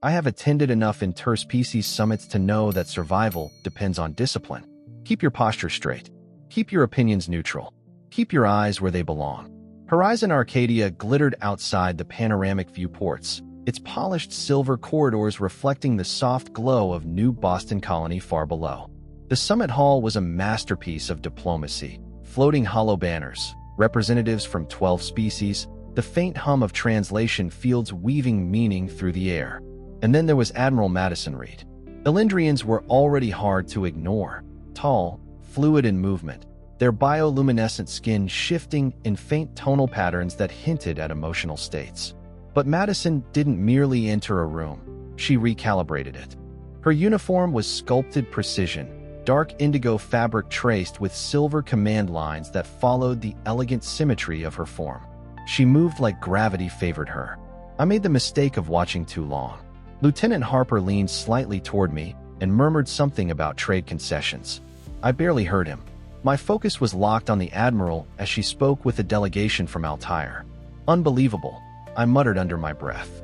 I have attended enough interspecies summits to know that survival depends on discipline. Keep your posture straight. Keep your opinions neutral. Keep your eyes where they belong. Horizon Arcadia glittered outside the panoramic viewports, its polished silver corridors reflecting the soft glow of New Boston Colony far below. The summit hall was a masterpiece of diplomacy, floating hollow banners, representatives from 12 species, the faint hum of translation fields weaving meaning through the air. And then there was Admiral Madison Reed. Elyndrians were already hard to ignore, tall, fluid in movement, their bioluminescent skin shifting in faint tonal patterns that hinted at emotional states. But Madison didn't merely enter a room, she recalibrated it. Her uniform was sculpted precision, dark indigo fabric traced with silver command lines that followed the elegant symmetry of her form. She moved like gravity favored her. I made the mistake of watching too long. Lieutenant Harper leaned slightly toward me and murmured something about trade concessions. I barely heard him. My focus was locked on the Admiral as she spoke with a delegation from Altair. Unbelievable, I muttered under my breath.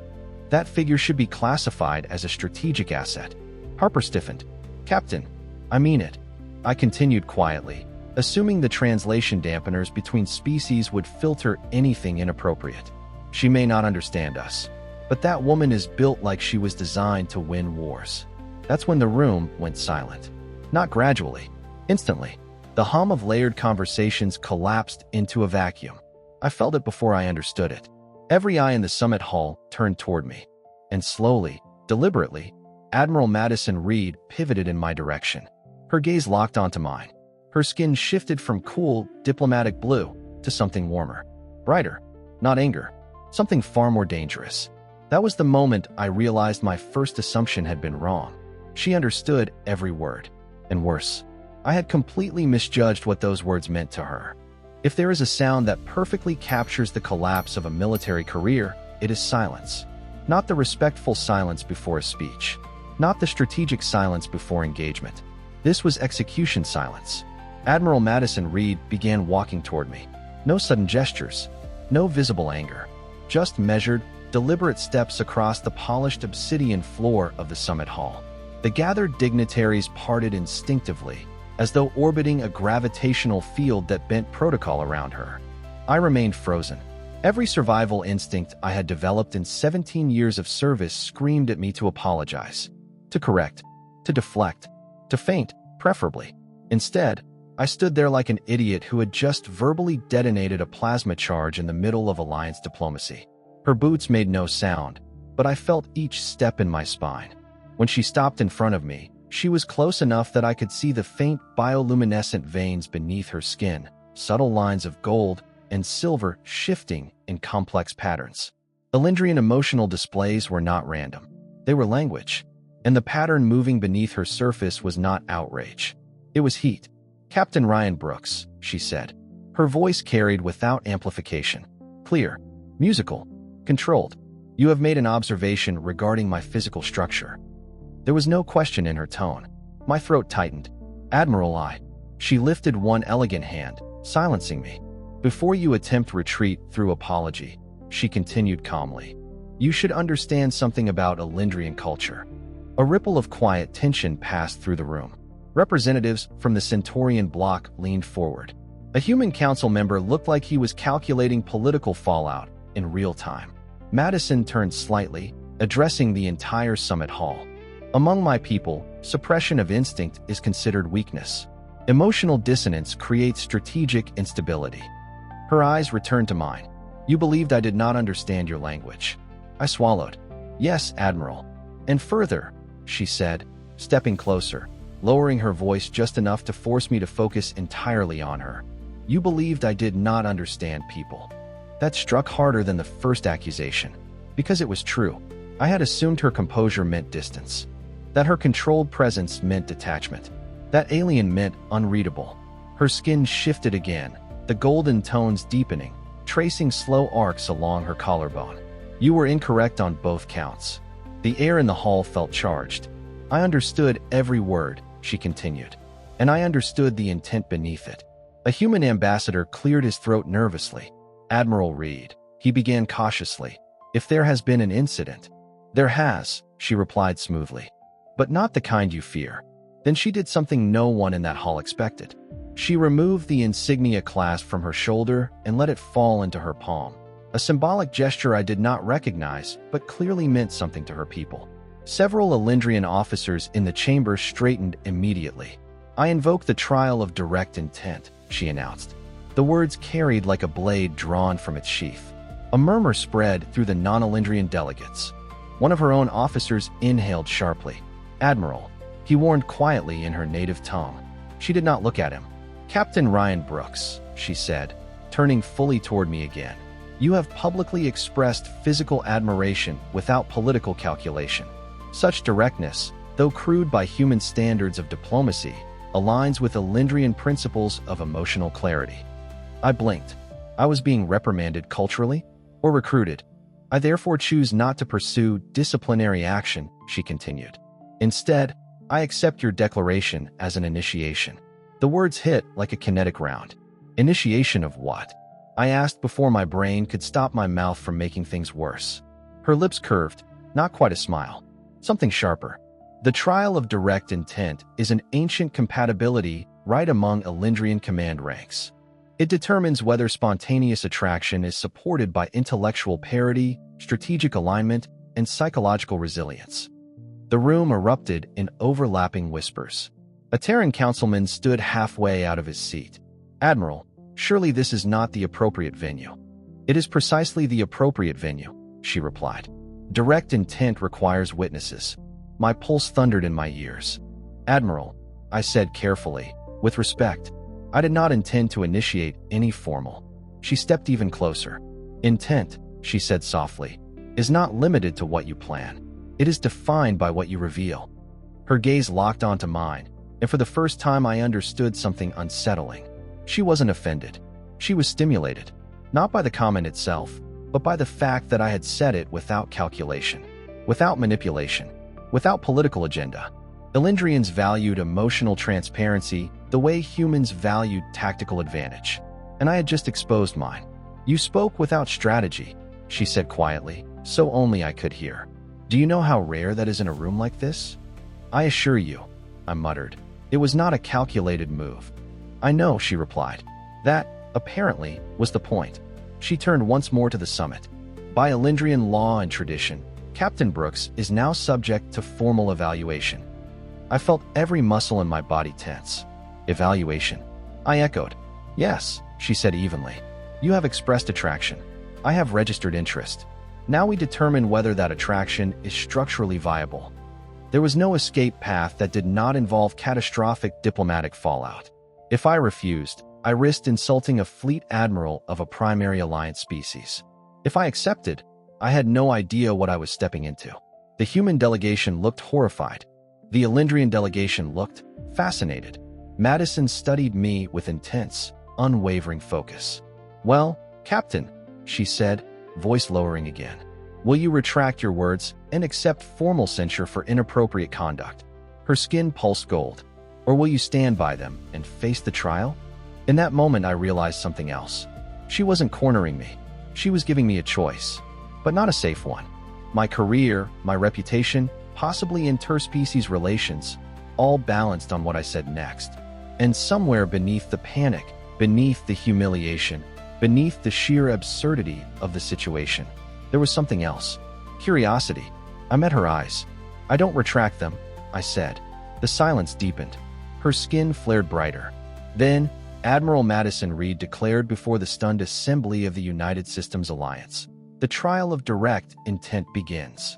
That figure should be classified as a strategic asset. Harper stiffened. Captain, I mean it. I continued quietly, assuming the translation dampeners between species would filter anything inappropriate. She may not understand us, but that woman is built like she was designed to win wars. That's when the room went silent. Not gradually, instantly. The hum of layered conversations collapsed into a vacuum. I felt it before I understood it. Every eye in the summit hall turned toward me. And slowly, deliberately, Admiral Madison Reed pivoted in my direction. Her gaze locked onto mine. Her skin shifted from cool, diplomatic blue to something warmer. Brighter. Not anger. Something far more dangerous. That was the moment I realized my first assumption had been wrong. She understood every word. And worse, I had completely misjudged what those words meant to her. If there is a sound that perfectly captures the collapse of a military career, it is silence. Not the respectful silence before a speech. Not the strategic silence before engagement. This was execution silence. Admiral Madison Reed began walking toward me. No sudden gestures. No visible anger. Just measured, deliberate steps across the polished obsidian floor of the summit hall. The gathered dignitaries parted instinctively, as though orbiting a gravitational field that bent protocol around her. I remained frozen. Every survival instinct I had developed in 17 years of service screamed at me to apologize, to correct, to deflect, to feint, preferably. Instead, I stood there like an idiot who had just verbally detonated a plasma charge in the middle of Alliance diplomacy. Her boots made no sound, but I felt each step in my spine. When she stopped in front of me, she was close enough that I could see the faint bioluminescent veins beneath her skin, subtle lines of gold and silver shifting in complex patterns. Elyndrian emotional displays were not random. They were language, and the pattern moving beneath her surface was not outrage. It was heat. Captain Ryan Brooks, she said. Her voice carried without amplification. Clear, musical, controlled. You have made an observation regarding my physical structure. There was no question in her tone. My throat tightened. Admiral, She lifted one elegant hand, silencing me. Before you attempt retreat through apology, she continued calmly. You should understand something about Elyndrian culture. A ripple of quiet tension passed through the room. Representatives from the Centaurian bloc leaned forward. A human council member looked like he was calculating political fallout in real time. Madison turned slightly, addressing the entire summit hall. Among my people, suppression of instinct is considered weakness. Emotional dissonance creates strategic instability. Her eyes returned to mine. You believed I did not understand your language. I swallowed. Yes, Admiral. And further, she said, stepping closer, lowering her voice just enough to force me to focus entirely on her. You believed I did not understand people. That struck harder than the first accusation, because it was true. I had assumed her composure meant distance, that her controlled presence meant detachment, that alien meant unreadable. Her skin shifted again, the golden tones deepening, tracing slow arcs along her collarbone. You were incorrect on both counts. The air in the hall felt charged. I understood every word, she continued, and I understood the intent beneath it. A human ambassador cleared his throat nervously. Admiral Reed, he began cautiously. If there has been an incident. There has, she replied smoothly. But not the kind you fear. Then she did something no one in that hall expected. She removed the insignia clasp from her shoulder and let it fall into her palm. A symbolic gesture I did not recognize, but clearly meant something to her people. Several Elyndrian officers in the chamber straightened immediately. I invoke the trial of direct intent, she announced. The words carried like a blade drawn from its sheath. A murmur spread through the non-Elyndrian delegates. One of her own officers inhaled sharply. Admiral, he warned quietly in her native tongue. She did not look at him. Captain Ryan Brooks, she said, turning fully toward me again. You have publicly expressed physical admiration without political calculation. Such directness, though crude by human standards of diplomacy, aligns with Elyndrian principles of emotional clarity. I blinked. I was being reprimanded culturally or recruited. I therefore choose not to pursue disciplinary action, she continued. Instead, I accept your declaration as an initiation. The words hit like a kinetic round. Initiation of what? I asked before my brain could stop my mouth from making things worse. Her lips curved, not quite a smile. Something sharper. The trial of direct intent is an ancient compatibility right among Elyndrian command ranks. It determines whether spontaneous attraction is supported by intellectual parity, strategic alignment, and psychological resilience. The room erupted in overlapping whispers. A Terran councilman stood halfway out of his seat. Admiral, surely this is not the appropriate venue. It is precisely the appropriate venue, she replied. Direct intent requires witnesses. My pulse thundered in my ears. Admiral, I said carefully, with respect, I did not intend to initiate any formal. She stepped even closer. Intent, she said softly, is not limited to what you plan. It is defined by what you reveal. Her gaze locked onto mine, and for the first time I understood something unsettling. She wasn't offended. She was stimulated, not by the comment itself, but by the fact that I had said it without calculation, without manipulation, without political agenda. Elyndrians valued emotional transparency the way humans valued tactical advantage, and I had just exposed mine. You spoke without strategy, she said quietly, so only I could hear. Do you know how rare that is in a room like this? I assure you, I muttered. It was not a calculated move. I know, she replied. That, apparently, was the point. She turned once more to the summit. By Elyndrian law and tradition, Captain Brooks is now subject to formal evaluation. I felt every muscle in my body tense. Evaluation. I echoed. Yes, she said evenly. You have expressed attraction. I have registered interest. Now we determine whether that attraction is structurally viable. There was no escape path that did not involve catastrophic diplomatic fallout. If I refused, I risked insulting a fleet admiral of a primary alliance species. If I accepted, I had no idea what I was stepping into. The human delegation looked horrified. The Elyndrian delegation looked fascinated. Madison studied me with intense, unwavering focus. Well, Captain, she said, voice lowering again. Will you retract your words and accept formal censure for inappropriate conduct? Her skin pulsed gold. Or will you stand by them and face the trial? In that moment, I realized something else. She wasn't cornering me. She was giving me a choice, but not a safe one. My career, my reputation, possibly interspecies relations, all balanced on what I said next. And somewhere beneath the panic, beneath the humiliation, beneath the sheer absurdity of the situation, there was something else. Curiosity. I met her eyes. I don't retract them, I said. The silence deepened. Her skin flared brighter. Then, Admiral Madison Reed declared before the stunned assembly of the United Systems Alliance. The trial of direct intent begins.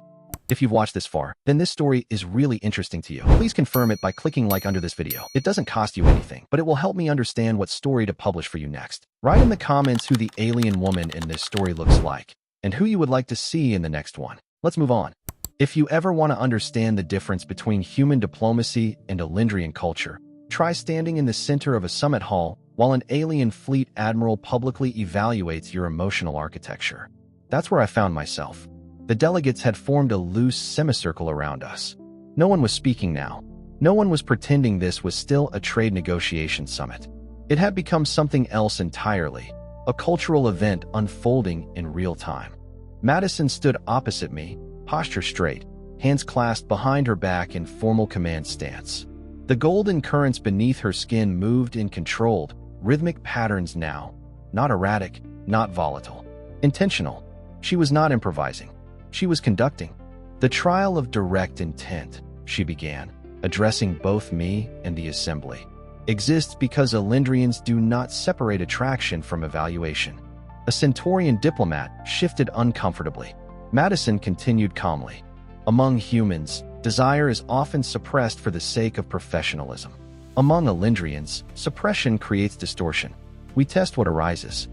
If you've watched this far, then this story is really interesting to you. Please confirm it by clicking like under this video. It doesn't cost you anything, but it will help me understand what story to publish for you next. Write in the comments who the alien woman in this story looks like, and who you would like to see in the next one. Let's move on. If you ever want to understand the difference between human diplomacy and Elyndrian culture, try standing in the center of a summit hall while an alien fleet admiral publicly evaluates your emotional architecture. That's where I found myself. The delegates had formed a loose semicircle around us. No one was speaking now. No one was pretending this was still a trade negotiation summit. It had become something else entirely, a cultural event unfolding in real time. Madison stood opposite me, posture straight, hands clasped behind her back in formal command stance. The golden currents beneath her skin moved in controlled, rhythmic patterns now. Not erratic, not volatile. Intentional. She was not improvising. She was conducting. The trial of direct intent, she began, addressing both me and the assembly, exists because Elyndrians do not separate attraction from evaluation. A Centaurian diplomat shifted uncomfortably. Madison continued calmly. Among humans, desire is often suppressed for the sake of professionalism. Among Elyndrians, suppression creates distortion. We test what arises.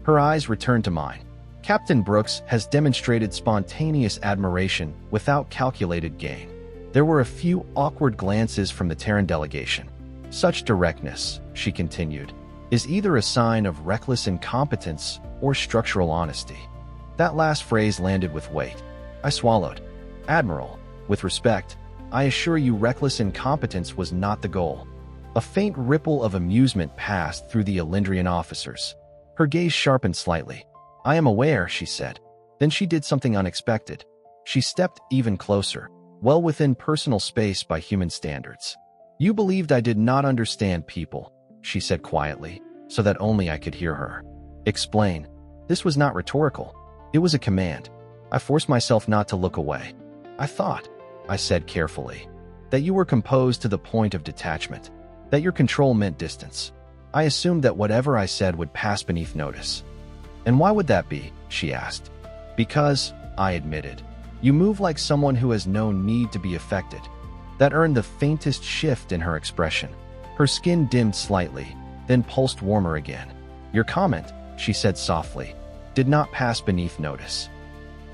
Her eyes returned to mine. Captain Brooks has demonstrated spontaneous admiration without calculated gain. There were a few awkward glances from the Terran delegation. Such directness, she continued, is either a sign of reckless incompetence or structural honesty. That last phrase landed with weight. I swallowed. Admiral, with respect, I assure you reckless incompetence was not the goal. A faint ripple of amusement passed through the Elyndrian officers. Her gaze sharpened slightly. I am aware, she said. Then she did something unexpected. She stepped even closer, well within personal space by human standards. You believed I did not understand people, she said quietly, so that only I could hear her. Explain. This was not rhetorical. It was a command. I forced myself not to look away. I thought, I said carefully, that you were composed to the point of detachment, that your control meant distance. I assumed that whatever I said would pass beneath notice. And why would that be? She asked. Because, I admitted, you move like someone who has no need to be affected. That earned the faintest shift in her expression. Her skin dimmed slightly, then pulsed warmer again. Your comment, she said softly, did not pass beneath notice.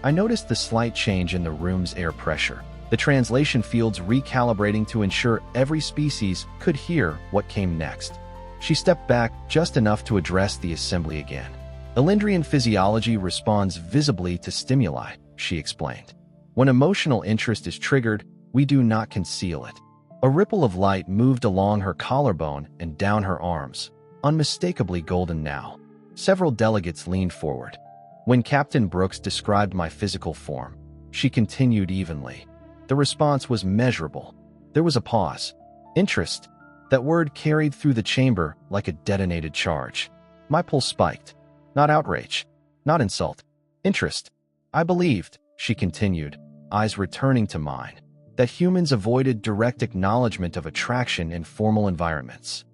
I noticed the slight change in the room's air pressure, the translation fields recalibrating to ensure every species could hear what came next. She stepped back just enough to address the assembly again. Elyndrian physiology responds visibly to stimuli, she explained. When emotional interest is triggered, we do not conceal it. A ripple of light moved along her collarbone and down her arms, unmistakably golden now. Several delegates leaned forward. When Captain Brooks described my physical form, she continued evenly. The response was measurable. There was a pause. Interest. That word carried through the chamber like a detonated charge. My pulse spiked. Not outrage. Not insult. Interest. I believed, she continued, eyes returning to mine, that humans avoided direct acknowledgement of attraction in formal environments.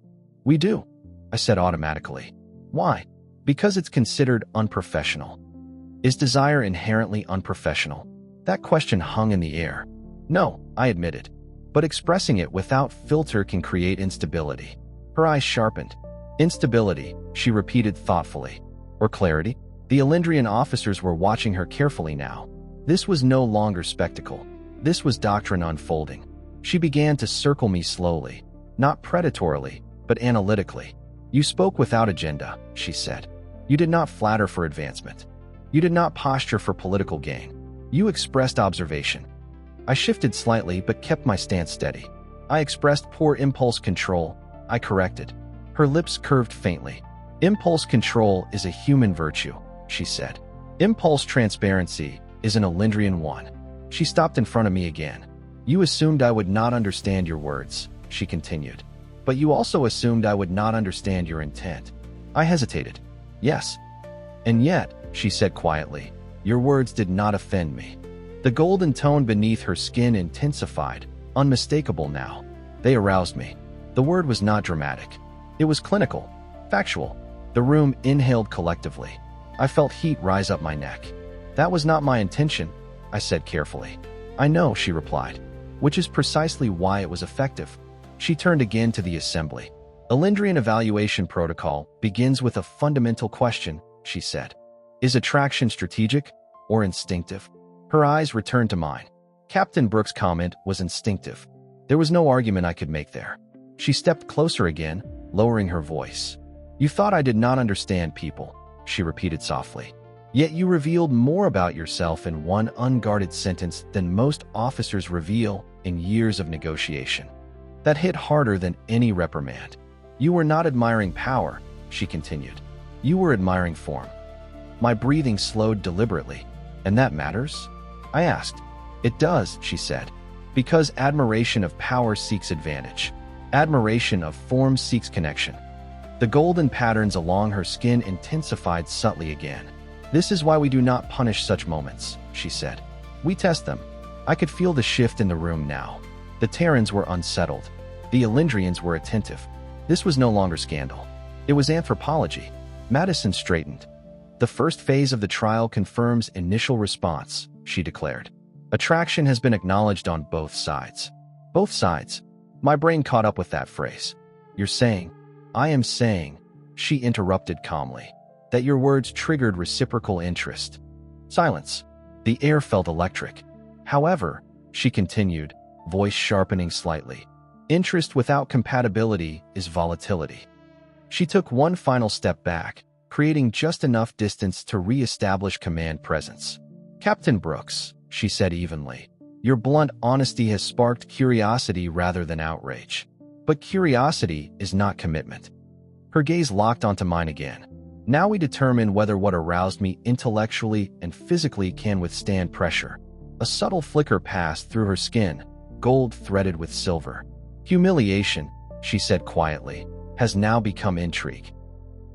We do, I said automatically. Why? Because it's considered unprofessional. Is desire inherently unprofessional? That question hung in the air. No, I admitted. But expressing it without filter can create instability. Her eyes sharpened. Instability, she repeated thoughtfully. Or clarity? The Elyndrian officers were watching her carefully now. This was no longer spectacle. This was doctrine unfolding. She began to circle me slowly, not predatorily, but analytically. You spoke without agenda, she said. You did not flatter for advancement. You did not posture for political gain. You expressed observation. I shifted slightly but kept my stance steady. I expressed poor impulse control. I corrected. Her lips curved faintly. Impulse control is a human virtue, she said. Impulse transparency is an Elyndrian one. She stopped in front of me again. You assumed I would not understand your words, she continued. But you also assumed I would not understand your intent. I hesitated. Yes. And yet, she said quietly, your words did not offend me. The golden tone beneath her skin intensified, unmistakable now. They aroused me. The word was not dramatic. It was clinical, factual. The room inhaled collectively. I felt heat rise up my neck. That was not my intention, I said carefully. I know, she replied, which is precisely why it was effective. She turned again to the assembly. Elyndrian evaluation protocol begins with a fundamental question, she said. Is attraction strategic or instinctive? Her eyes returned to mine. Captain Brooks' comment was instinctive. There was no argument I could make there. She stepped closer again, lowering her voice. You thought I did not understand people, she repeated softly. Yet you revealed more about yourself in one unguarded sentence than most officers reveal in years of negotiation. That hit harder than any reprimand. You were not admiring power, she continued. You were admiring form. My breathing slowed deliberately. And that matters? I asked. It does, she said. Because admiration of power seeks advantage. Admiration of form seeks connection. The golden patterns along her skin intensified subtly again. This is why we do not punish such moments, she said. We test them. I could feel the shift in the room now. The Terrans were unsettled. The Elyndrians were attentive. This was no longer scandal. It was anthropology. Madison straightened. The first phase of the trial confirms initial response, she declared. Attraction has been acknowledged on both sides. Both sides. My brain caught up with that phrase. You're saying, I am saying, she interrupted calmly, that your words triggered reciprocal interest. Silence. The air felt electric. However, she continued, voice sharpening slightly, interest without compatibility is volatility. She took one final step back, creating just enough distance to re-establish command presence. Captain Brooks, she said evenly, your blunt honesty has sparked curiosity rather than outrage. But curiosity is not commitment. Her gaze locked onto mine again. Now we determine whether what aroused me intellectually and physically can withstand pressure. A subtle flicker passed through her skin, gold threaded with silver. Humiliation, she said quietly, has now become intrigue.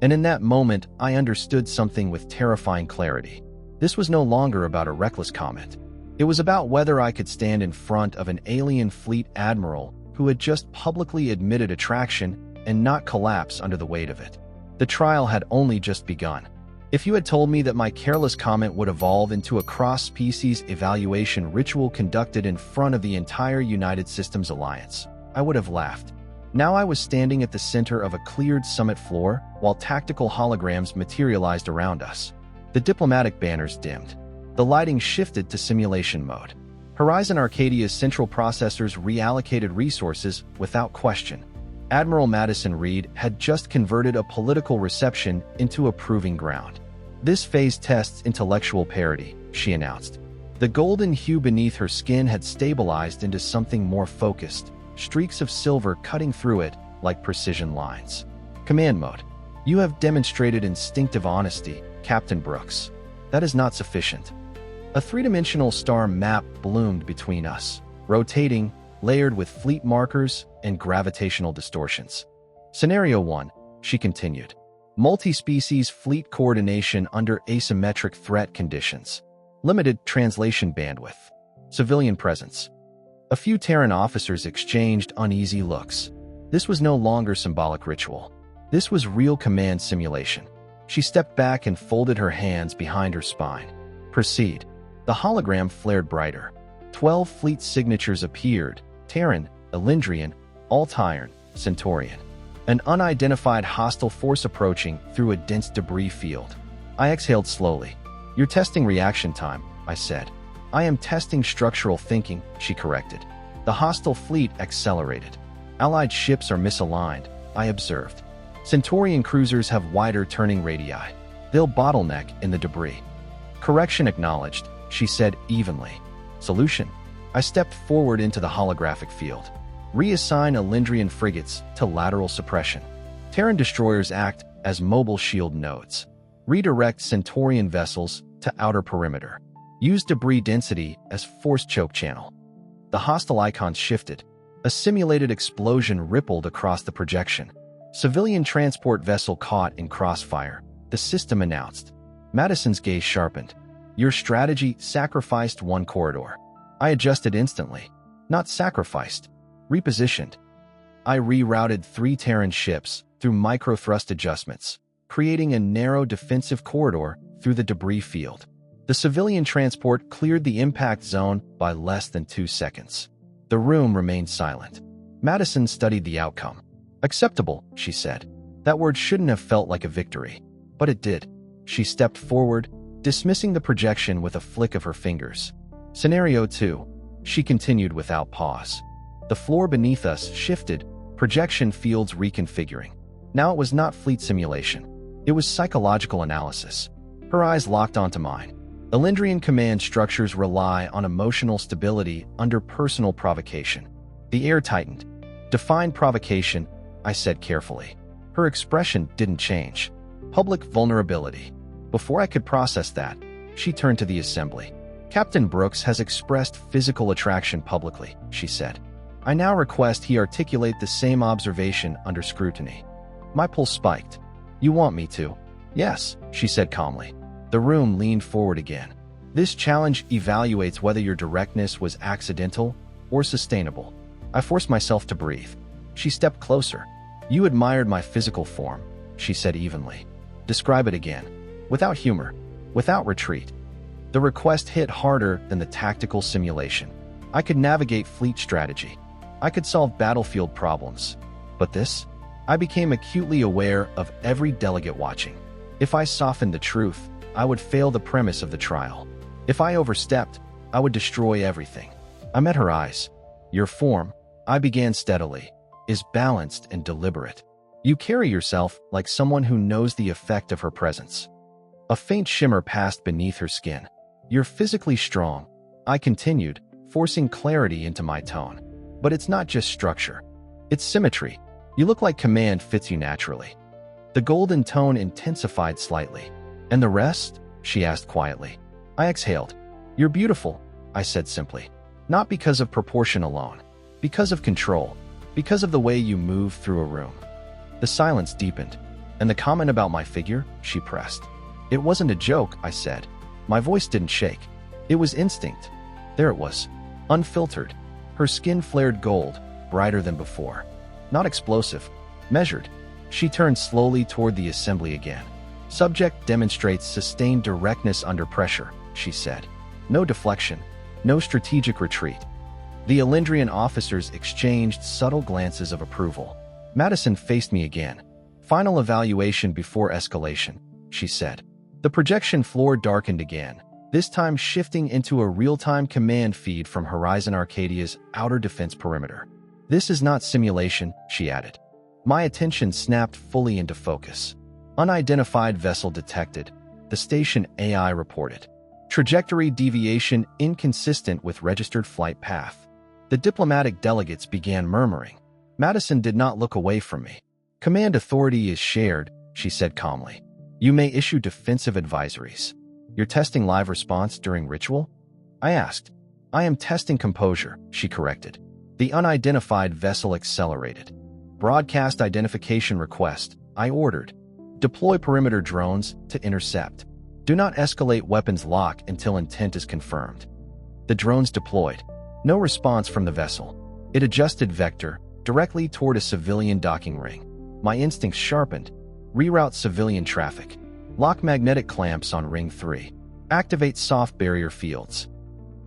And in that moment, I understood something with terrifying clarity. This was no longer about a reckless comment. It was about whether I could stand in front of an alien fleet admiral who had just publicly admitted attraction and not collapse under the weight of it. The trial had only just begun. If you had told me that my careless comment would evolve into a cross-species evaluation ritual conducted in front of the entire United Systems Alliance, I would have laughed. Now I was standing at the center of a cleared summit floor while tactical holograms materialized around us. The diplomatic banners dimmed. The lighting shifted to simulation mode. Horizon Arcadia's central processors reallocated resources without question. Admiral Madison Reed had just converted a political reception into a proving ground. This phase tests intellectual parity, she announced. The golden hue beneath her skin had stabilized into something more focused, streaks of silver cutting through it like precision lines. Command mode. You have demonstrated instinctive honesty, Captain Brooks. That is not sufficient. A three-dimensional star map bloomed between us, rotating, layered with fleet markers and gravitational distortions. Scenario 1, she continued. Multi-species fleet coordination under asymmetric threat conditions. Limited translation bandwidth. Civilian presence. A few Terran officers exchanged uneasy looks. This was no longer symbolic ritual. This was real command simulation. She stepped back and folded her hands behind her spine. Proceed. The hologram flared brighter. 12 fleet signatures appeared: Terran, Elyndrian, Altiran, Centaurian. An unidentified hostile force approaching through a dense debris field. I exhaled slowly. You're testing reaction time, I said. I am testing structural thinking, she corrected. The hostile fleet accelerated. Allied ships are misaligned, I observed. Centaurian cruisers have wider turning radii. They'll bottleneck in the debris. Correction acknowledged, she said evenly. Solution. I stepped forward into the holographic field. Reassign Elyndrian frigates to lateral suppression. Terran destroyers act as mobile shield nodes. Redirect Centaurian vessels to outer perimeter. Use debris density as force choke channel. The hostile icons shifted. A simulated explosion rippled across the projection. Civilian transport vessel caught in crossfire, the system announced. Madison's gaze sharpened. Your strategy sacrificed one corridor. I adjusted instantly. Not sacrificed. Repositioned. I rerouted 3 Terran ships through microthrust adjustments, creating a narrow defensive corridor through the debris field. The civilian transport cleared the impact zone by less than 2 seconds. The room remained silent. Madison studied the outcome. Acceptable, she said. That word shouldn't have felt like a victory. But it did. She stepped forward, dismissing the projection with a flick of her fingers. Scenario 2. She continued without pause. The floor beneath us shifted, projection fields reconfiguring. Now it was not fleet simulation. It was psychological analysis. Her eyes locked onto mine. Elyndrian command structures rely on emotional stability under personal provocation. The air tightened. Define provocation, I said carefully. Her expression didn't change. Public vulnerability. Before I could process that, she turned to the assembly. Captain Brooks has expressed physical attraction publicly, she said. I now request he articulate the same observation under scrutiny. My pulse spiked. You want me to? Yes, she said calmly. The room leaned forward again. This challenge evaluates whether your directness was accidental or sustainable. I forced myself to breathe. She stepped closer. You admired my physical form, she said evenly. Describe it again. Without humor. Without retreat. The request hit harder than the tactical simulation. I could navigate fleet strategy. I could solve battlefield problems. But this? I became acutely aware of every delegate watching. If I softened the truth, I would fail the premise of the trial. If I overstepped, I would destroy everything. I met her eyes. Your form, I began steadily, is balanced and deliberate. You carry yourself like someone who knows the effect of her presence. A faint shimmer passed beneath her skin. You're physically strong, I continued, forcing clarity into my tone. But it's not just structure. It's symmetry. You look like command fits you naturally. The golden tone intensified slightly. And the rest? She asked quietly. I exhaled. You're beautiful, I said simply. Not because of proportion alone. Because of control. Because of the way you move through a room. The silence deepened. And the comment about my figure? She pressed. It wasn't a joke, I said. My voice didn't shake. It was instinct. There it was. Unfiltered. Her skin flared gold, brighter than before. Not explosive. Measured. She turned slowly toward the assembly again. Subject demonstrates sustained directness under pressure, she said. No deflection. No strategic retreat. The Elyndrian officers exchanged subtle glances of approval. Madison faced me again. Final evaluation before escalation, she said. The projection floor darkened again, this time shifting into a real-time command feed from Horizon Arcadia's outer defense perimeter. This is not simulation, she added. My attention snapped fully into focus. Unidentified vessel detected, the station AI reported. Trajectory deviation inconsistent with registered flight path. The diplomatic delegates began murmuring. Madison did not look away from me. Command authority is shared, she said calmly. You may issue defensive advisories. You're testing live response during ritual? I asked. I am testing composure, she corrected. The unidentified vessel accelerated. Broadcast identification request, I ordered. Deploy perimeter drones to intercept. Do not escalate weapons lock until intent is confirmed. The drones deployed. No response from the vessel. It adjusted vector directly toward a civilian docking ring. My instincts sharpened. Reroute civilian traffic. Lock magnetic clamps on Ring 3. Activate soft barrier fields.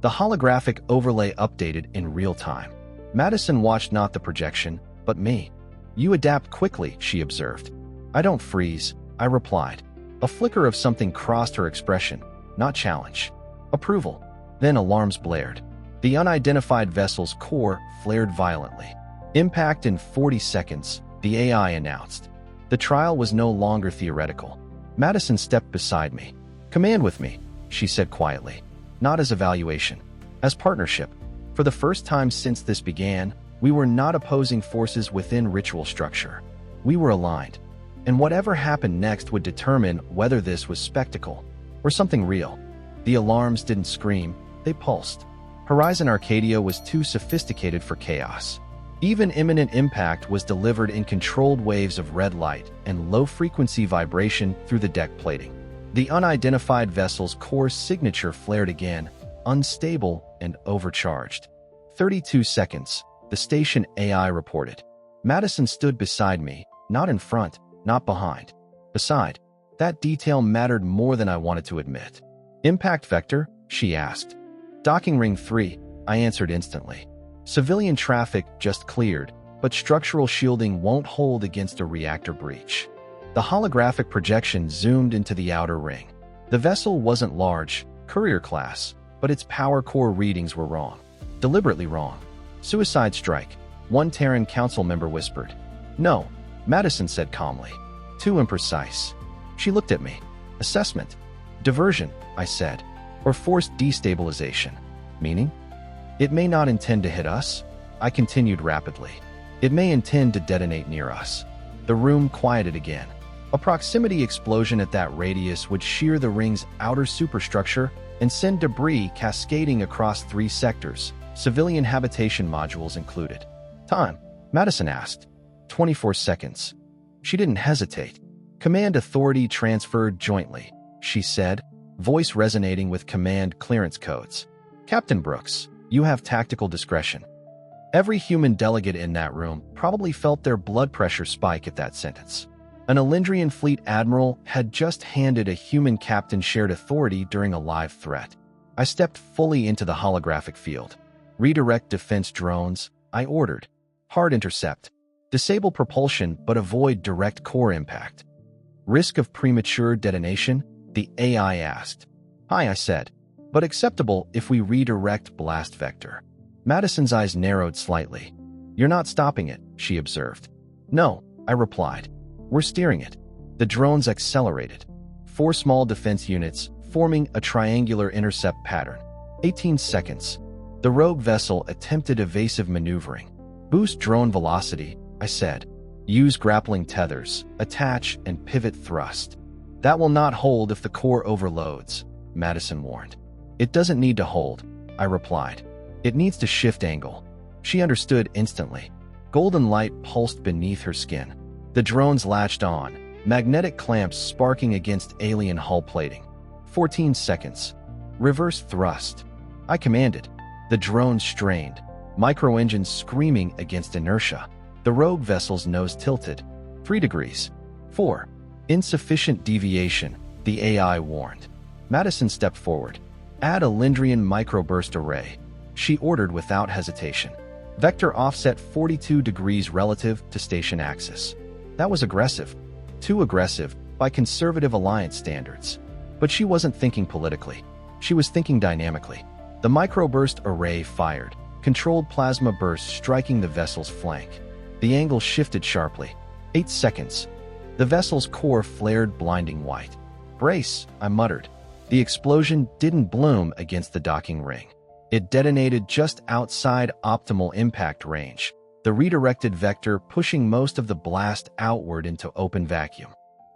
The holographic overlay updated in real time. Madison watched not the projection, but me. You adapt quickly, she observed. I don't freeze, I replied. A flicker of something crossed her expression, not challenge. Approval. Then alarms blared. The unidentified vessel's core flared violently. Impact in 40 seconds, the AI announced. The trial was no longer theoretical. Madison stepped beside me. Command with me, she said quietly. Not as evaluation. As partnership. For the first time since this began, we were not opposing forces within ritual structure. We were aligned. And whatever happened next would determine whether this was spectacle or something real. The alarms didn't scream, they pulsed. Horizon Arcadia was too sophisticated for chaos. Even imminent impact was delivered in controlled waves of red light and low-frequency vibration through the deck plating. The unidentified vessel's core signature flared again, unstable and overcharged. 32 seconds, the station AI reported. Madison stood beside me, not in front, not behind. Beside. That detail mattered more than I wanted to admit. Impact vector? She asked. Docking ring 3, I answered instantly. Civilian traffic just cleared, but structural shielding won't hold against a reactor breach. The holographic projection zoomed into the outer ring. The vessel wasn't large, courier class, but its power core readings were wrong. Deliberately wrong. Suicide strike, one Terran council member whispered. No, Madison said calmly. Too imprecise. She looked at me. Assessment. Diversion, I said. Or forced destabilization. Meaning? It may not intend to hit us, I continued rapidly. It may intend to detonate near us. The room quieted again. A proximity explosion at that radius would shear the ring's outer superstructure and send debris cascading across 3 sectors, civilian habitation modules included. Time? Madison asked. 24 seconds. She didn't hesitate. Command authority transferred jointly, she said, voice resonating with command clearance codes. Captain Brooks, you have tactical discretion. Every human delegate in that room probably felt their blood pressure spike at that sentence. An Elyndrian fleet admiral had just handed a human captain shared authority during a live threat. I stepped fully into the holographic field. Redirect defense drones, I ordered. Hard intercept. Disable propulsion but avoid direct core impact. Risk of premature detonation? The AI asked. Hi, I said, but acceptable if we redirect blast vector. Madison's eyes narrowed slightly. You're not stopping it, she observed. No, I replied. We're steering it. The drones accelerated. 4 small defense units, forming a triangular intercept pattern. 18 seconds. The rogue vessel attempted evasive maneuvering. Boost drone velocity, I said. Use grappling tethers, attach, and pivot thrust. That will not hold if the core overloads, Madison warned. It doesn't need to hold, I replied. It needs to shift angle. She understood instantly. Golden light pulsed beneath her skin. The drones latched on, magnetic clamps sparking against alien hull plating. 14 seconds. Reverse thrust. I commanded. The drones strained, micro-engines screaming against inertia. The rogue vessel's nose tilted. 3 degrees. 4. Insufficient deviation, the AI warned. Madison stepped forward. Add a Elyndrian microburst array. She ordered without hesitation. Vector offset 42 degrees relative to station axis. That was aggressive. Too aggressive by conservative alliance standards. But she wasn't thinking politically. She was thinking dynamically. The microburst array fired, controlled plasma bursts striking the vessel's flank. The angle shifted sharply. 8 seconds. The vessel's core flared blinding white. Brace, I muttered. The explosion didn't bloom against the docking ring. It detonated just outside optimal impact range, the redirected vector pushing most of the blast outward into open vacuum.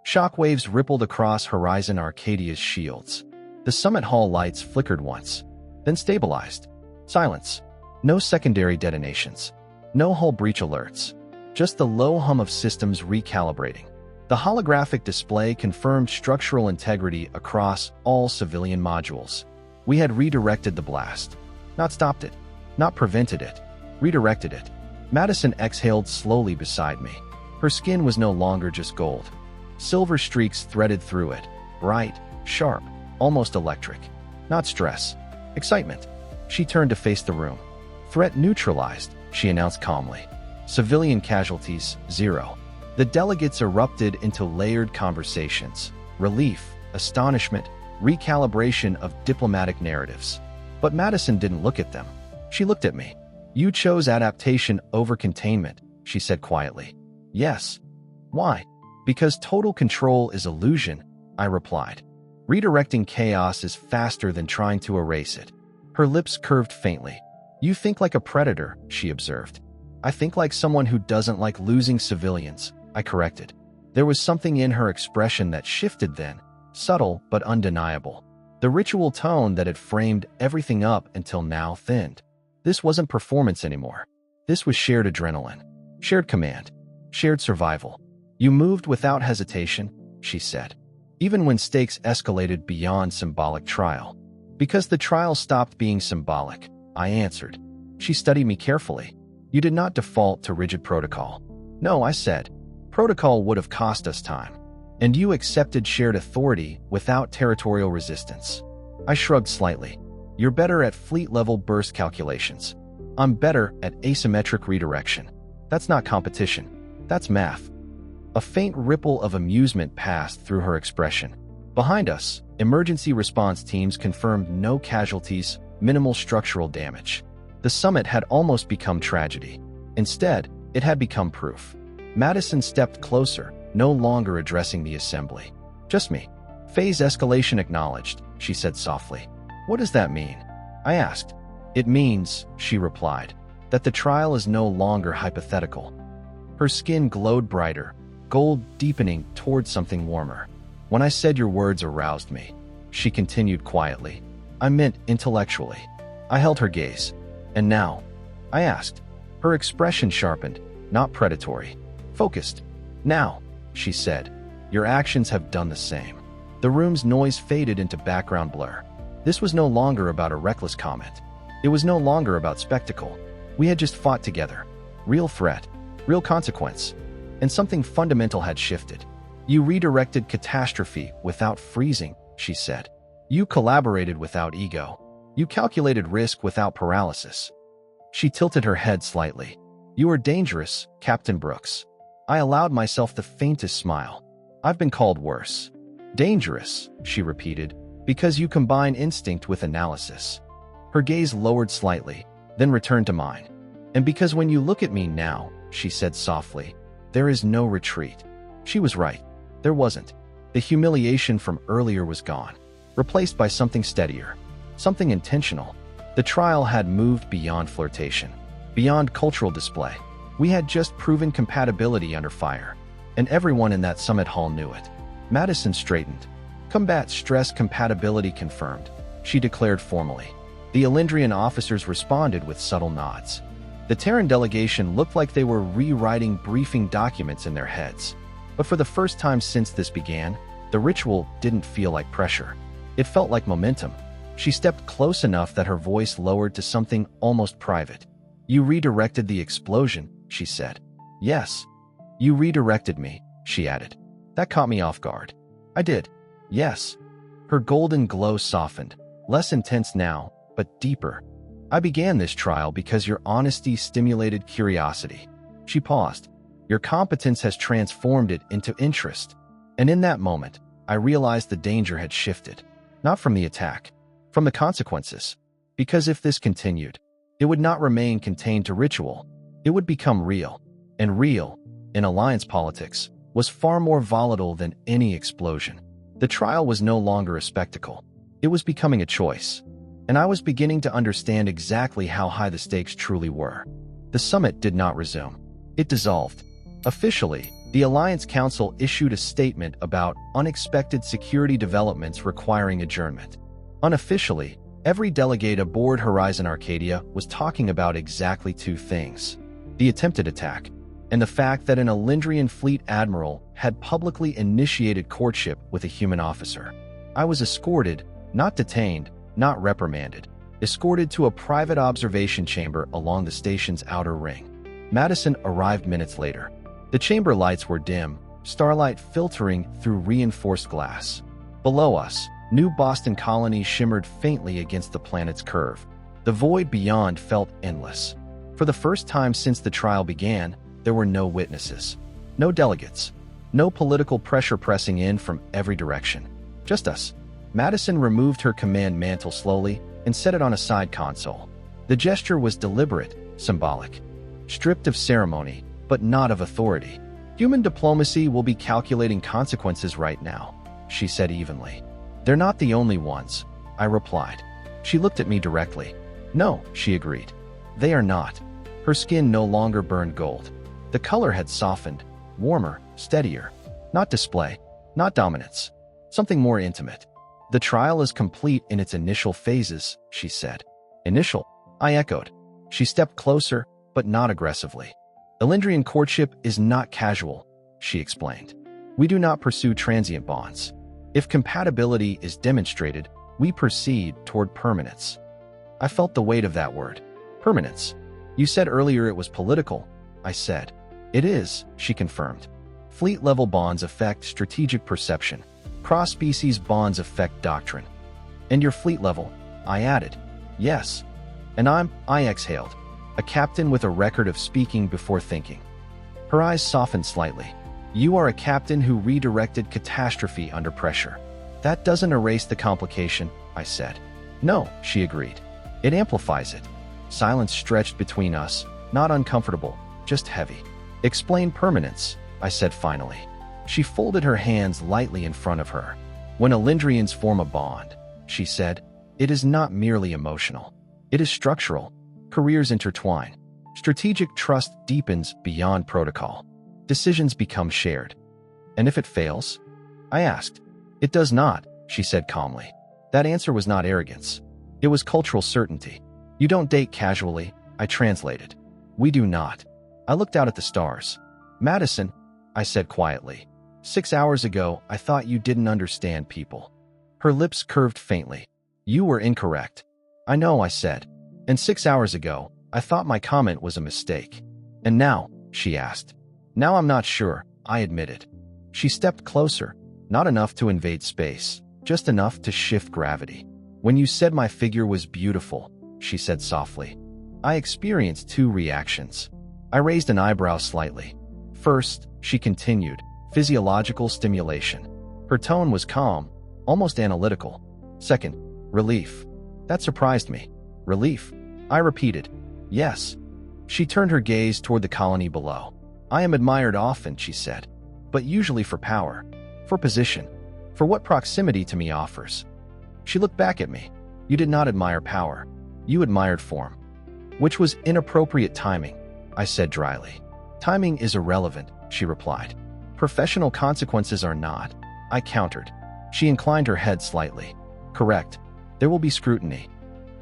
Shockwaves rippled across Horizon Arcadia's shields. The summit hall lights flickered once, then stabilized. Silence. No secondary detonations. No hull breach alerts. Just the low hum of systems recalibrating. The holographic display confirmed structural integrity across all civilian modules. We had redirected the blast. Not stopped it. Not prevented it. Redirected it. Madison exhaled slowly beside me. Her skin was no longer just gold. Silver streaks threaded through it. Bright, sharp, almost electric. Not stress. Excitement. She turned to face the room. Threat neutralized, she announced calmly. Civilian casualties, 0. The delegates erupted into layered conversations. Relief, astonishment, recalibration of diplomatic narratives. But Madison didn't look at them. She looked at me. You chose adaptation over containment, she said quietly. Yes. Why? Because total control is illusion, I replied. Redirecting chaos is faster than trying to erase it. Her lips curved faintly. You think like a predator, she observed. I think like someone who doesn't like losing civilians, I corrected. There was something in her expression that shifted then, subtle but undeniable. The ritual tone that had framed everything up until now thinned. This wasn't performance anymore. This was shared adrenaline, shared command, shared survival. You moved without hesitation, she said, even when stakes escalated beyond symbolic trial. Because the trial stopped being symbolic, I answered. She studied me carefully. You did not default to rigid protocol. No, I said. Protocol would have cost us time. And you accepted shared authority without territorial resistance. I shrugged slightly. You're better at fleet-level burst calculations. I'm better at asymmetric redirection. That's not competition. That's math. A faint ripple of amusement passed through her expression. Behind us, emergency response teams confirmed no casualties, minimal structural damage. The summit had almost become tragedy. Instead, it had become proof. Madison stepped closer, no longer addressing the assembly. Just me. Phase escalation acknowledged, she said softly. What does that mean? I asked. It means, she replied, that the trial is no longer hypothetical. Her skin glowed brighter, gold deepening toward something warmer. When I said your words aroused me, she continued quietly. I meant intellectually. I held her gaze. And now? I asked. Her expression sharpened, not predatory. Focused. Now, she said. Your actions have done the same. The room's noise faded into background blur. This was no longer about a reckless comment. It was no longer about spectacle. We had just fought together. Real threat. Real consequence. And something fundamental had shifted. You redirected catastrophe without freezing, she said. You collaborated without ego. You calculated risk without paralysis. She tilted her head slightly. You are dangerous, Captain Brooks. I allowed myself the faintest smile. I've been called worse. Dangerous, she repeated, because you combine instinct with analysis. Her gaze lowered slightly, then returned to mine. And because when you look at me now, she said softly, there is no retreat. She was right. There wasn't. The humiliation from earlier was gone, replaced by something steadier, something intentional. The trial had moved beyond flirtation, beyond cultural display. We had just proven compatibility under fire, and everyone in that summit hall knew it. Madison straightened. Combat stress compatibility confirmed, she declared formally. The Elyndrian officers responded with subtle nods. The Terran delegation looked like they were rewriting briefing documents in their heads. But for the first time since this began, the ritual didn't feel like pressure. It felt like momentum. She stepped close enough that her voice lowered to something almost private. You redirected the explosion, she said. Yes. You redirected me, she added. That caught me off guard. I did. Yes. Her golden glow softened, less intense now, but deeper. I began this trial because your honesty stimulated curiosity. She paused. Your competence has transformed it into interest. And in that moment, I realized the danger had shifted. Not from the attack, from the consequences. Because if this continued, it would not remain contained to ritual. It would become real. And real, in alliance politics, was far more volatile than any explosion. The trial was no longer a spectacle. It was becoming a choice. And I was beginning to understand exactly how high the stakes truly were. The summit did not resume. It dissolved. Officially, the Alliance Council issued a statement about unexpected security developments requiring adjournment. Unofficially, every delegate aboard Horizon Arcadia was talking about exactly two things: the attempted attack, and the fact that an Elyndrian fleet admiral had publicly initiated courtship with a human officer. I was escorted, not detained, not reprimanded, escorted to a private observation chamber along the station's outer ring. Madison arrived minutes later. The chamber lights were dim, starlight filtering through reinforced glass. Below us, New Boston colony shimmered faintly against the planet's curve. The void beyond felt endless. For the first time since the trial began, there were no witnesses, no delegates, no political pressure pressing in from every direction. Just us. Madison removed her command mantle slowly and set it on a side console. The gesture was deliberate, symbolic, stripped of ceremony, but not of authority. Human diplomacy will be calculating consequences right now, she said evenly. They're not the only ones, I replied. She looked at me directly. No, she agreed. They are not. Her skin no longer burned gold. The color had softened, warmer, steadier. Not display, not dominance, something more intimate. The trial is complete in its initial phases, she said. Initial, I echoed. She stepped closer, but not aggressively. Elyndrian courtship is not casual, she explained. We do not pursue transient bonds. If compatibility is demonstrated, we proceed toward permanence. I felt the weight of that word. Permanence. You said earlier it was political, I said. It is, she confirmed. Fleet-level bonds affect strategic perception. Cross-species bonds affect doctrine. And your fleet level, I added. Yes. And I exhaled. A captain with a record of speaking before thinking. Her eyes softened slightly. You are a captain who redirected catastrophe under pressure. That doesn't erase the complication, I said. No, she agreed. It amplifies it. Silence stretched between us, not uncomfortable, just heavy. Explain permanence, I said finally. She folded her hands lightly in front of her. When Elyndrians form a bond, she said, it is not merely emotional. It is structural. Careers intertwine. Strategic trust deepens beyond protocol. Decisions become shared. And if it fails? I asked. It does not, she said calmly. That answer was not arrogance. It was cultural certainty. You don't date casually, I translated. We do not. I looked out at the stars. Madison, I said quietly. 6 hours ago, I thought you didn't understand people. Her lips curved faintly. You were incorrect. I know, I said. And 6 hours ago, I thought my comment was a mistake. And now, she asked. Now I'm not sure, I admitted. She stepped closer, not enough to invade space, just enough to shift gravity. When you said my figure was beautiful, she said softly, I experienced two reactions. I raised an eyebrow slightly. First, she continued, physiological stimulation. Her tone was calm, almost analytical. Second, relief. That surprised me. Relief? I repeated. Yes. She turned her gaze toward the colony below. I am admired often, she said, but usually for power, for position, for what proximity to me offers. She looked back at me. You did not admire power. You admired form. Which was inappropriate timing, I said dryly. Timing is irrelevant, she replied. Professional consequences are not, I countered. She inclined her head slightly. Correct. There will be scrutiny.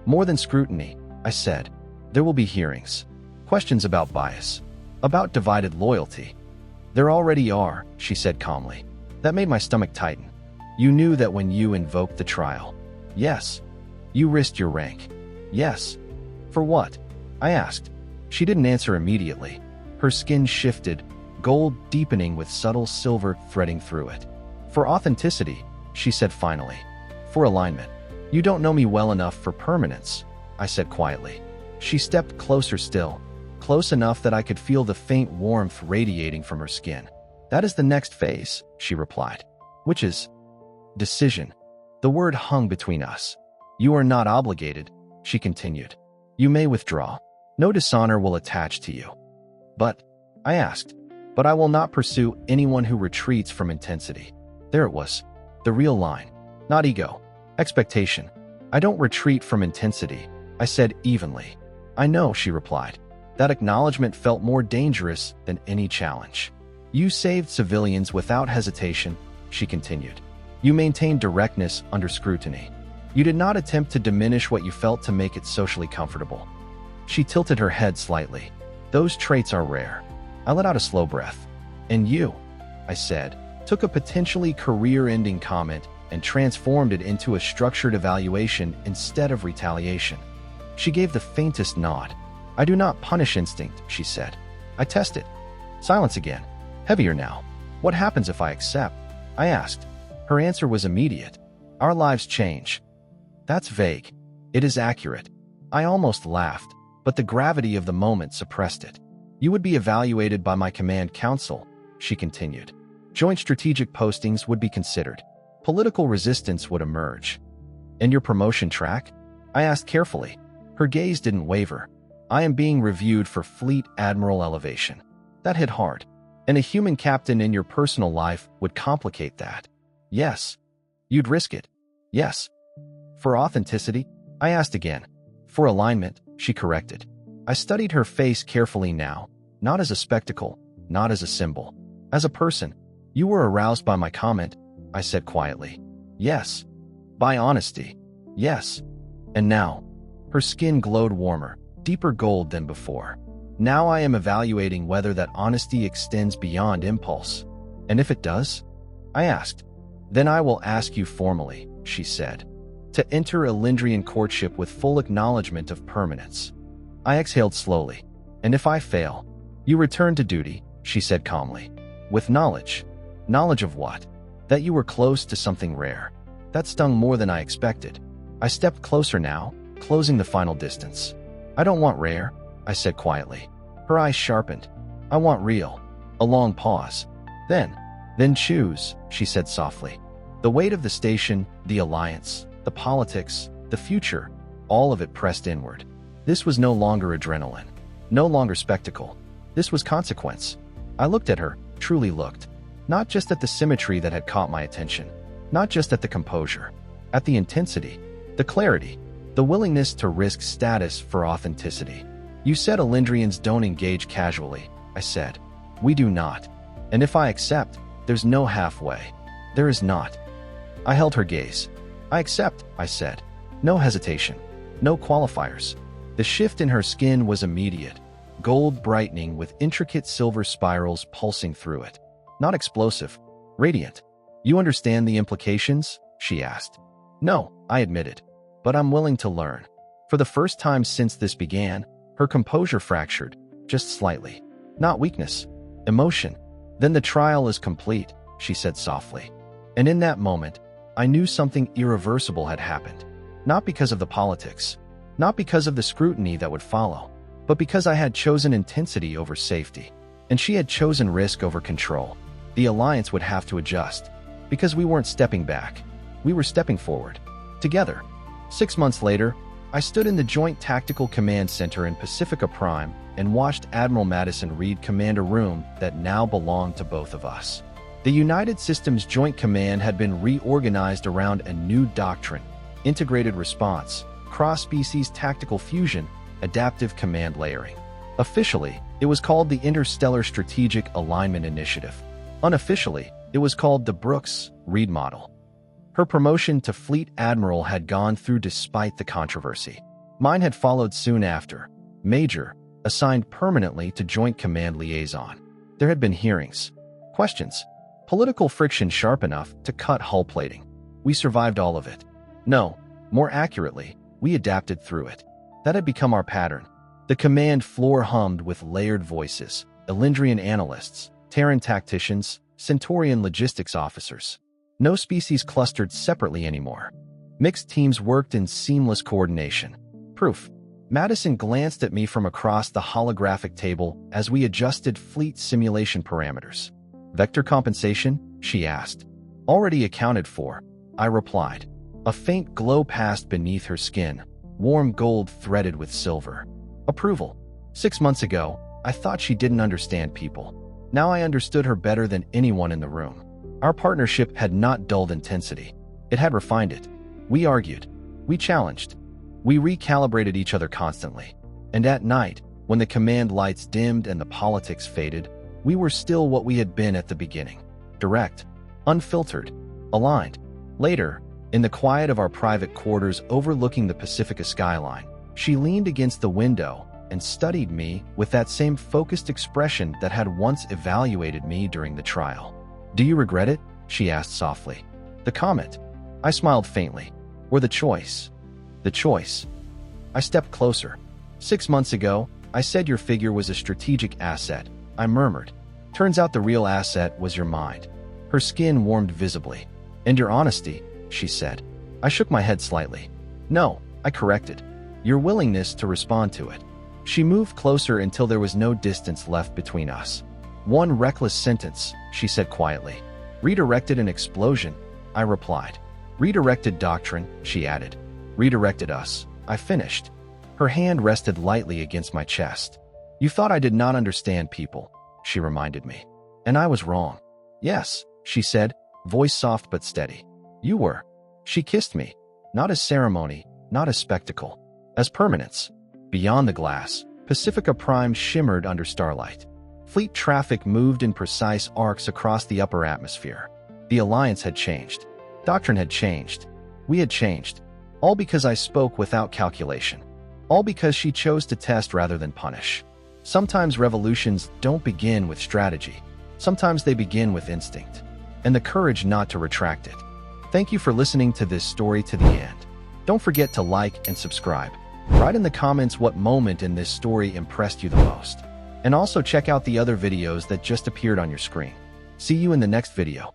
More than scrutiny, I said. There will be hearings. Questions about bias. About divided loyalty. There already are, she said calmly. That made my stomach tighten. You knew that when you invoked the trial. Yes. You risked your rank. Yes. For what? I asked. She didn't answer immediately. Her skin shifted, gold deepening with subtle silver threading through it. For authenticity, she said finally. For alignment. You don't know me well enough for permanence, I said quietly. She stepped closer still, close enough that I could feel the faint warmth radiating from her skin. That is the next phase, she replied. Which is decision. The word hung between us. You are not obligated, she continued. You may withdraw. No dishonor will attach to you. But, I asked, but I will not pursue anyone who retreats from intensity. There it was. The real line. Not ego. Expectation. I don't retreat from intensity, I said evenly. I know, she replied. That acknowledgement felt more dangerous than any challenge. You saved civilians without hesitation, she continued. You maintained directness under scrutiny. You did not attempt to diminish what you felt to make it socially comfortable. She tilted her head slightly. Those traits are rare. I let out a slow breath. And you, I said, took a potentially career-ending comment and transformed it into a structured evaluation instead of retaliation. She gave the faintest nod. I do not punish instinct, she said. I test it. Silence again. Heavier now. What happens if I accept? I asked. Her answer was immediate. Our lives change. That's vague. It is accurate. I almost laughed, but the gravity of the moment suppressed it. You would be evaluated by my command council, she continued. Joint strategic postings would be considered. Political resistance would emerge. And your promotion track? I asked carefully. Her gaze didn't waver. I am being reviewed for fleet admiral elevation. That hit hard. And a human captain in your personal life would complicate that. Yes. You'd risk it. Yes. For authenticity? I asked again. For alignment, she corrected. I studied her face carefully now, not as a spectacle, not as a symbol. As a person. You were aroused by my comment, I said quietly. Yes. By honesty. Yes. And now, her skin glowed warmer, deeper gold than before. Now I am evaluating whether that honesty extends beyond impulse. And if it does? I asked. Then I will ask you formally, she said, to enter Elyndrian courtship with full acknowledgement of permanence. I exhaled slowly. And if I fail? You return to duty, she said calmly. With knowledge. Knowledge of what? That you were close to something rare. That stung more than I expected. I stepped closer now, closing the final distance. I don't want rare, I said quietly. Her eyes sharpened. I want real. A long pause. Then choose, she said softly. The weight of the station, the alliance, the politics, the future, all of it pressed inward. This was no longer adrenaline. No longer spectacle. This was consequence. I looked at her, truly looked. Not just at the symmetry that had caught my attention. Not just at the composure. At the intensity. The clarity. The willingness to risk status for authenticity. You said Elyndrians don't engage casually, I said. We do not. And if I accept, there's no halfway. There is not. I held her gaze. I accept, I said. No hesitation. No qualifiers. The shift in her skin was immediate, gold brightening with intricate silver spirals pulsing through it. Not explosive, radiant. You understand the implications? She asked. No, I admitted. But I'm willing to learn. For the first time since this began, her composure fractured, just slightly. Not weakness, emotion. Then the trial is complete, she said softly. And in that moment, I knew something irreversible had happened. Not because of the politics, not because of the scrutiny that would follow, but because I had chosen intensity over safety, and she had chosen risk over control. The alliance would have to adjust, because we weren't stepping back. We were stepping forward. Together. 6 months later, I stood in the Joint Tactical Command Center in Pacifica Prime and watched Admiral Madison Reed command a room that now belonged to both of us. The United Systems Joint Command had been reorganized around a new doctrine: integrated response, cross-species tactical fusion, adaptive command layering. Officially, it was called the Interstellar Strategic Alignment Initiative. Unofficially, it was called the Brooks-Reed Model. Her promotion to Fleet Admiral had gone through despite the controversy. Mine had followed soon after. Major, assigned permanently to Joint Command Liaison. There had been hearings, questions, political friction sharp enough to cut hull plating. We survived all of it. No, more accurately, we adapted through it. That had become our pattern. The command floor hummed with layered voices: Elyndrian analysts, Terran tacticians, Centaurian logistics officers. No species clustered separately anymore. Mixed teams worked in seamless coordination. Proof. Madison glanced at me from across the holographic table as we adjusted fleet simulation parameters. Vector compensation? She asked. Already accounted for, I replied. A faint glow passed beneath her skin, warm gold threaded with silver. Approval. 6 months ago, I thought she didn't understand people. Now I understood her better than anyone in the room. Our partnership had not dulled intensity. It had refined it. We argued. We challenged. We recalibrated each other constantly. And at night, when the command lights dimmed and the politics faded, we were still what we had been at the beginning. Direct, unfiltered, aligned. Later, in the quiet of our private quarters overlooking the Pacifica skyline, she leaned against the window and studied me with that same focused expression that had once evaluated me during the trial. Do you regret it? She asked softly. The comment. I smiled faintly. Or the choice. The choice. I stepped closer. 6 months ago, I said your figure was a strategic asset. I murmured. Turns out the real asset was your mind. Her skin warmed visibly. And your honesty, she said. I shook my head slightly. No, I corrected. Your willingness to respond to it. She moved closer until there was no distance left between us. One reckless sentence, she said quietly. Redirected an explosion, I replied. Redirected doctrine, she added. Redirected us, I finished. Her hand rested lightly against my chest. You thought I did not understand people, she reminded me. And I was wrong. Yes, she said, voice soft but steady. You were. She kissed me, not as ceremony, not as spectacle, as permanence. Beyond the glass, Pacifica Prime shimmered under starlight. Fleet traffic moved in precise arcs across the upper atmosphere. The alliance had changed. Doctrine had changed. We had changed. All because I spoke without calculation. All because she chose to test rather than punish. Sometimes revolutions don't begin with strategy. Sometimes they begin with instinct. And the courage not to retract it. Thank you for listening to this story to the end. Don't forget to like and subscribe. Write in the comments what moment in this story impressed you the most. And also check out the other videos that just appeared on your screen. See you in the next video.